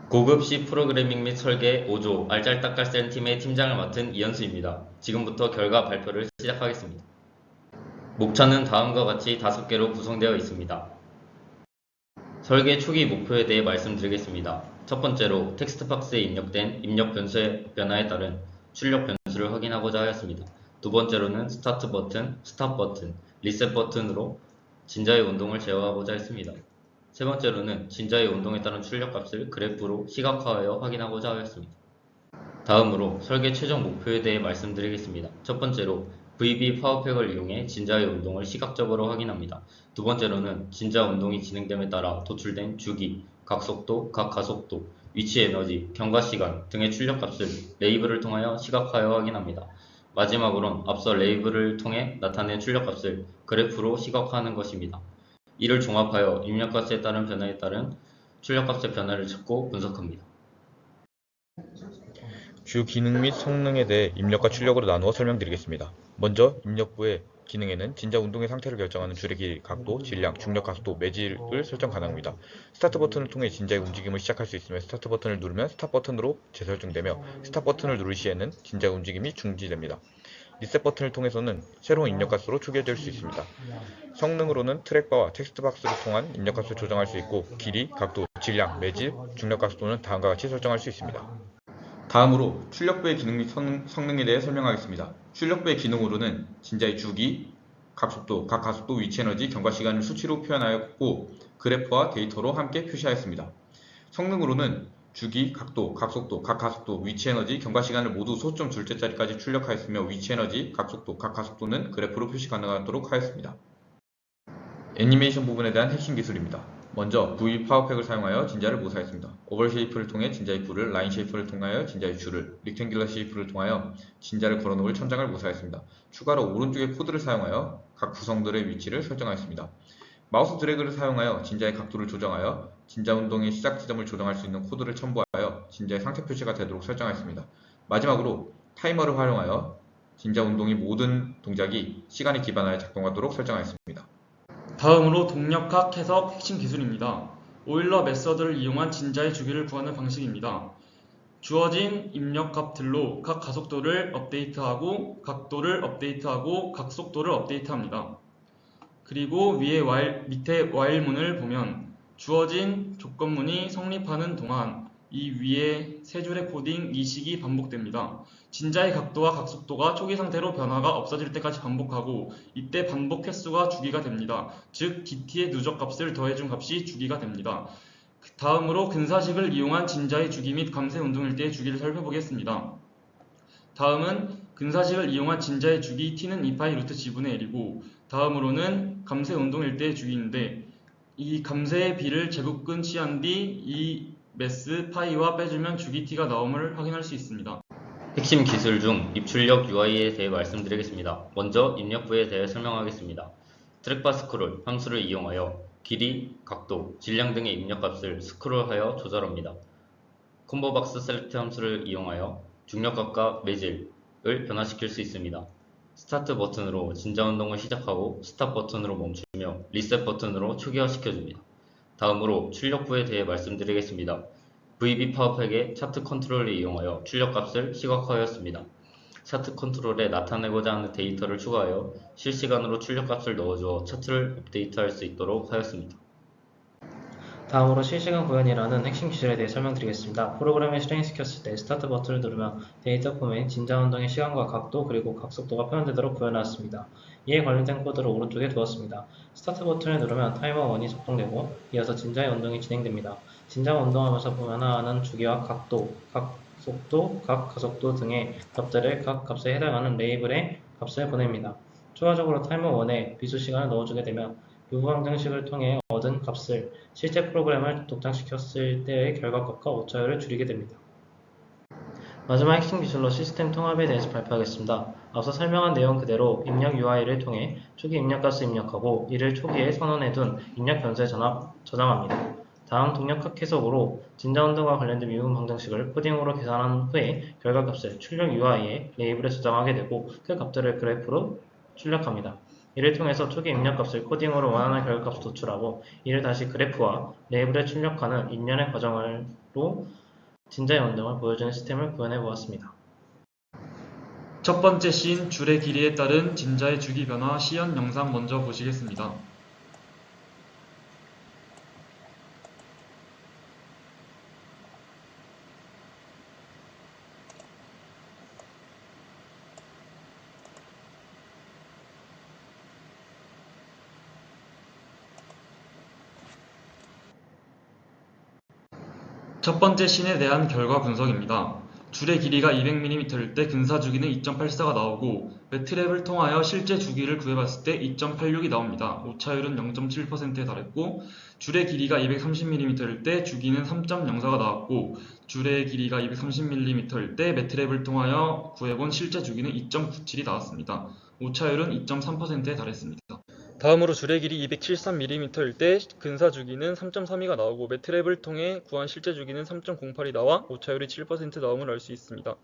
고급 C 프로그래밍 및 설계 5조 알잘딱깔센 팀의 팀장을 맡은 이현수입니다. 지금부터 결과 발표를 시작하겠습니다. 목차는 다음과 같이 5개로 구성되어 있습니다. 설계 초기 목표에 대해 말씀드리겠습니다. 첫 번째로 텍스트 박스에 입력된 입력 변수의 변화에 따른 출력 변수를 확인하고자 하였습니다. 두 번째로는 스타트 버튼, 스탑 버튼, 리셋 버튼으로 진자의 운동을 제어하고자 했습니다. 세 번째로는 진자의 운동에 따른 출력값을 그래프로 시각화하여 확인하고자 하였습니다. 다음으로 설계 최종 목표에 대해 말씀드리겠습니다. 첫 번째로 VB 파워팩을 이용해 진자의 운동을 시각적으로 확인합니다. 두 번째로는 진자 운동이 진행됨에 따라 도출된 주기, 각속도, 각가속도, 위치 에너지, 경과 시간 등의 출력값을 레이블을 통하여 시각화하여 확인합니다. 마지막으론 앞서 레이블을 통해 나타낸 출력값을 그래프로 시각화하는 것입니다. 이를 종합하여 입력값에 따른 변화에 따른 출력값의 변화를 찾고 분석합니다. 주 기능 및 성능에 대해 입력과 출력으로 나누어 설명드리겠습니다. 먼저 입력부의 기능에는 진자 운동의 상태를 결정하는 줄의 길이, 각도, 질량, 중력 각도, 매질을 설정 가능합니다. 스타트 버튼을 통해 진자의 움직임을 시작할 수 있으며 스타트 버튼을 누르면 스탑 버튼으로 재설정되며 스탑 버튼을 누를 시에는 진자의 움직임이 중지됩니다. 리셋 버튼을 통해서는 새로운 입력값으로 초기화될 수 있습니다. 성능으로는 트랙바와 텍스트 박스를 통한 입력값을 조정할 수 있고 길이, 각도, 질량, 매질, 중력 각도는 다음과 같이 설정할 수 있습니다. 다음으로 출력부의 기능 및 성능에 대해 설명하겠습니다. 출력부의 기능으로는 진자의 주기, 각속도, 각가속도, 위치에너지, 경과시간을 수치로 표현하였고 그래프와 데이터로 함께 표시하였습니다. 성능으로는 주기, 각도, 각속도, 각가속도, 위치에너지, 경과시간을 모두 소점 둘째 자리까지 출력하였으며 위치에너지, 각속도, 각가속도는 그래프로 표시 가능하도록 하였습니다. 애니메이션 부분에 대한 핵심 기술입니다. 먼저 V 파워팩을 사용하여 진자를 모사했습니다. 오벌 쉐이프를 통해 진자의 뿔을, 라인 쉐이프를 통하여 진자의 줄을, 릭탱귤러 쉐이프를 통하여 진자를 걸어놓을 천장을 모사했습니다. 추가로 오른쪽의 코드를 사용하여 각 구성들의 위치를 설정하였습니다. 마우스 드래그를 사용하여 진자의 각도를 조정하여 진자 운동의 시작 지점을 조정할 수 있는 코드를 첨부하여 진자의 상태 표시가 되도록 설정하였습니다. 마지막으로 타이머를 활용하여 진자 운동의 모든 동작이 시간에 기반하여 작동하도록 설정하였습니다. 다음으로 동력학 해석 핵심 기술입니다. 오일러 메서드를 이용한 진자의 주기를 구하는 방식입니다. 주어진 입력값들로 각 가속도를 업데이트하고 각도를 업데이트하고 각속도를 업데이트합니다. 그리고 밑에 while문을 보면 주어진 조건문이 성립하는 동안 이 위에 세 줄의 코딩 이식이 반복됩니다. 진자의 각도와 각속도가 초기 상태로 변화가 없어질 때까지 반복하고 이때 반복 횟수가 주기가 됩니다. 즉 dt의 누적값을 더해준 값이 주기가 됩니다. 다음으로 근사식을 이용한 진자의 주기 및 감세 운동일 때의 주기를 살펴보겠습니다. 다음은 근사식을 이용한 진자의 주기 t는 2파이 루트 g분의 1이고 다음으로는 감세 운동일 때의 주기인데 이 감세의 비를 제곱근 취한 뒤 이 매스 파이와 빼주면 주기 t가 나옴을 확인할 수 있습니다. 핵심 기술 중 입출력 UI에 대해 말씀드리겠습니다. 먼저 입력부에 대해 설명하겠습니다. 트랙바 스크롤 함수를 이용하여 길이, 각도, 질량 등의 입력값을 스크롤하여 조절합니다. 콤보박스 셀렉트 함수를 이용하여 중력값과 매질을 변화시킬 수 있습니다. 스타트 버튼으로 진자 운동을 시작하고 스탑 버튼으로 멈추며 리셋 버튼으로 초기화시켜줍니다. 다음으로 출력부에 대해 말씀드리겠습니다. VB 파워팩의 차트 컨트롤을 이용하여 출력값을 시각화하였습니다. 차트 컨트롤에 나타내고자 하는 데이터를 추가하여 실시간으로 출력값을 넣어주어 차트를 업데이트할 수 있도록 하였습니다. 다음으로 실시간 구현이라는 핵심 기술에 대해 설명드리겠습니다. 프로그램을 실행시켰을 때 스타트 버튼을 누르면 데이터 폼에 진자 운동의 시간과 각도 그리고 각속도가 표현되도록 구현하였습니다. 이에 관련된 코드를 오른쪽에 두었습니다. 스타트 버튼을 누르면 타이머 1이 작동되고 이어서 진자의 운동이 진행됩니다. 진자가 운동하면서 변화하는 주기와 각도, 각속도, 각가속도 등의 값들을 각 값에 해당하는 레이블에 값을 보냅니다. 추가적으로 타이머 1에 비수 시간을 넣어주게 되면 유부 방정식을 통해 얻은 값을 실제 프로그램을 독장시켰을 때의 결과값과 오차율을 줄이게 됩니다. 마지막 핵심 기술로 시스템 통합에 대해서 발표하겠습니다. 앞서 설명한 내용 그대로 입력 UI를 통해 초기 입력값을 입력하고 이를 초기에 선언해둔 입력 변수에 저장합니다. 다음 동력학 해석으로 진자 운동과 관련된 미분 방정식을 코딩으로 계산한 후에 결과값을 출력 UI에 레이블에 저장하게 되고 그 값들을 그래프로 출력합니다. 이를 통해서 초기 입력값을 코딩으로 원하는 결과값을 도출하고 이를 다시 그래프와 레이블에 출력하는 일련의 과정으로 진자의 운동을 보여주는 시스템을 구현해 보았습니다. 첫 번째 씬 줄의 길이에 따른 진자의 주기 변화 시연 영상 먼저 보시겠습니다. 첫 번째 씬에 대한 결과 분석입니다. 줄의 길이가 200mm일 때 근사 주기는 2.84가 나오고 매트랩을 통하여 실제 주기를 구해봤을 때 2.86이 나옵니다. 오차율은 0.7%에 달했고 줄의 길이가 230mm일 때 주기는 3.04가 나왔고 줄의 길이가 230mm일 때 매트랩을 통하여 구해본 실제 주기는 2.97이 나왔습니다. 오차율은 2.3%에 달했습니다. 다음으로 줄의 길이 273mm일 때 근사 주기는 3.32가 나오고 매트랩을 통해 구한 실제 주기는 3.08이 나와 오차율이 7% 나옴을 알 수 있습니다.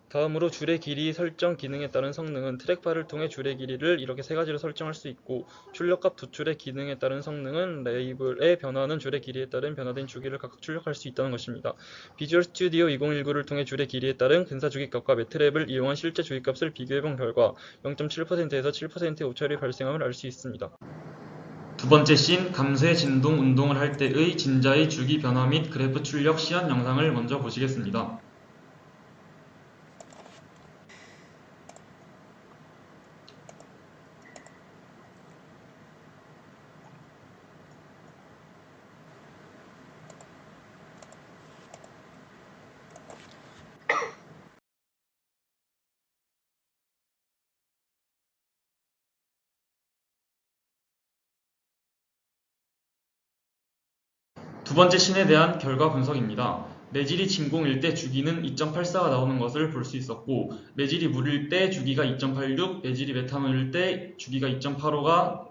다음으로 줄의 길이 설정 기능에 따른 성능은 트랙바를 통해 줄의 길이를 이렇게 세 가지로 설정할 수 있고 출력값 도출의 기능에 따른 성능은 레이블에 변화하는 줄의 길이에 따른 변화된 주기를 각각 출력할 수 있다는 것입니다. 비주얼 스튜디오 2019를 통해 줄의 길이에 따른 근사 주기값과 매트랩을 이용한 실제 주기값을 비교해본 결과 0.7%에서 7%의 오차율이 발생함을 알 수 있습니다. 두 번째 씬 감쇄 진동 운동을 할 때의 진자의 주기 변화 및 그래프 출력 시연 영상을 먼저 보시겠습니다. 두 번째 씬에 대한 결과 분석입니다. 매질이 진공일 때 주기는 2.84가 나오는 것을 볼 수 있었고 매질이 물일 때 주기가 2.86, 매질이 메탄올일 때 주기가 2.85가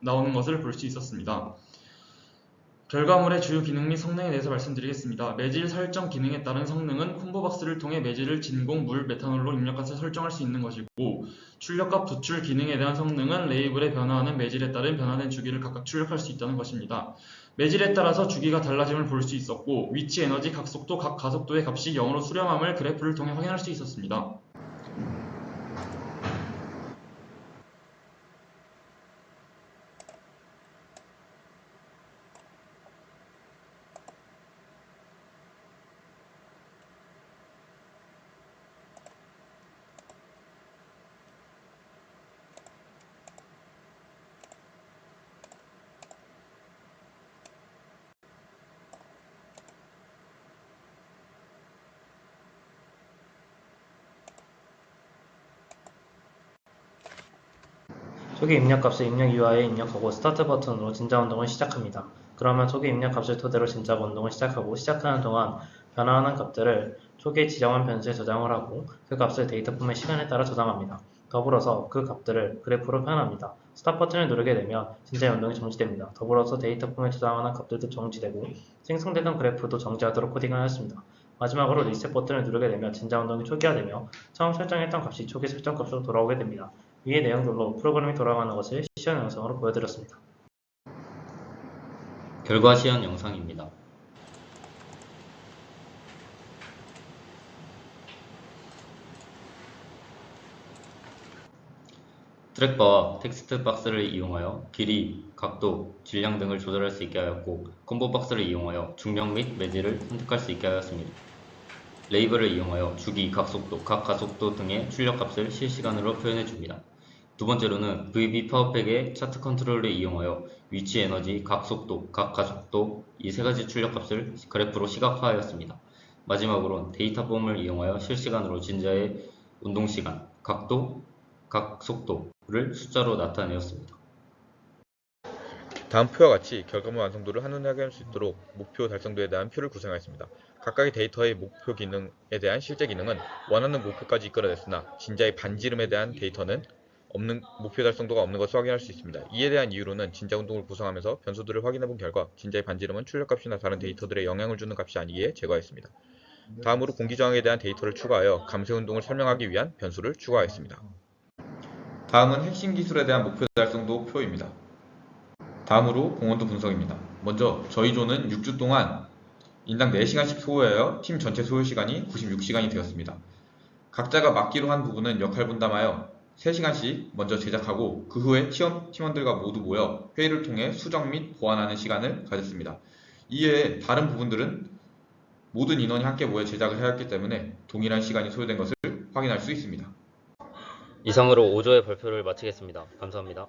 나오는 것을 볼 수 있었습니다. 결과물의 주요 기능 및 성능에 대해서 말씀드리겠습니다. 매질 설정 기능에 따른 성능은 콤보박스를 통해 매질을 진공, 물, 메탄올로 입력값을 설정할 수 있는 것이고 출력값 도출 기능에 대한 성능은 레이블에 변화하는 매질에 따른 변화된 주기를 각각 출력할 수 있다는 것입니다. 매질에 따라서 주기가 달라짐을 볼 수 있었고 위치, 에너지, 각속도, 각 가속도의 값이 0으로 수렴함을 그래프를 통해 확인할 수 있었습니다. 초기 입력값을 입력 UI에 입력하고 스타트 버튼으로 진자 운동을 시작합니다. 그러면 초기 입력값을 토대로 진자 운동을 시작하고 시작하는 동안 변화하는 값들을 초기에 지정한 변수에 저장을 하고 그 값을 데이터 폼의 시간에 따라 저장합니다. 더불어서 그 값들을 그래프로 표현합니다. 스탑 버튼을 누르게 되면 진자의 운동이 정지됩니다. 더불어서 데이터 폼에 저장하는 값들도 정지되고 생성되던 그래프도 정지하도록 코딩하였습니다. 마지막으로 리셋 버튼을 누르게 되면 진자 운동이 초기화되며 처음 설정했던 값이 초기 설정 값으로 돌아오게 됩니다. 위의 내용들로 프로그램이 돌아가는 것을 시연 영상으로 보여드렸습니다. 결과 시연 영상입니다. 트랙바와 텍스트 박스를 이용하여 길이, 각도, 질량 등을 조절할 수 있게 하였고 콤보 박스를 이용하여 중력 및 매질을 선택할 수 있게 하였습니다. 레이블을 이용하여 주기, 각속도, 각 가속도 등의 출력값을 실시간으로 표현해줍니다. 두 번째로는 VB 파워팩의 차트 컨트롤을 이용하여 위치, 에너지, 각속도, 각 가속도 이 세 가지 출력값을 그래프로 시각화하였습니다. 마지막으로 데이터 폼을 이용하여 실시간으로 진자의 운동시간, 각도, 각 속도를 숫자로 나타내었습니다. 다음 표와 같이 결과물 완성도를 한눈에 확인할 수 있도록 목표 달성도에 대한 표를 구성하였습니다. 각각의 데이터의 목표 기능에 대한 실제 기능은 원하는 목표까지 이끌어냈으나 진자의 반지름에 대한 데이터는 목표 달성도가 없는 것을 확인할 수 있습니다. 이에 대한 이유로는 진자 운동을 구성하면서 변수들을 확인해본 결과 진자의 반지름은 출력값이나 다른 데이터들에 영향을 주는 값이 아니기에 제거했습니다. 다음으로 공기저항에 대한 데이터를 추가하여 감쇄 운동을 설명하기 위한 변수를 추가하였습니다. 다음은 핵심 기술에 대한 목표 달성도 표입니다. 다음으로 공헌도 분석입니다. 먼저 저희 조는 6주 동안 인당 4시간씩 소요하여 팀 전체 소요 시간이 96시간이 되었습니다. 각자가 맡기로 한 부분은 역할 분담하여 3시간씩 먼저 제작하고 그 후에 팀원들과 모두 모여 회의를 통해 수정 및 보완하는 시간을 가졌습니다. 이외에 다른 부분들은 모든 인원이 함께 모여 제작을 하였기 때문에 동일한 시간이 소요된 것을 확인할 수 있습니다. 이상으로 5조의 발표를 마치겠습니다. 감사합니다.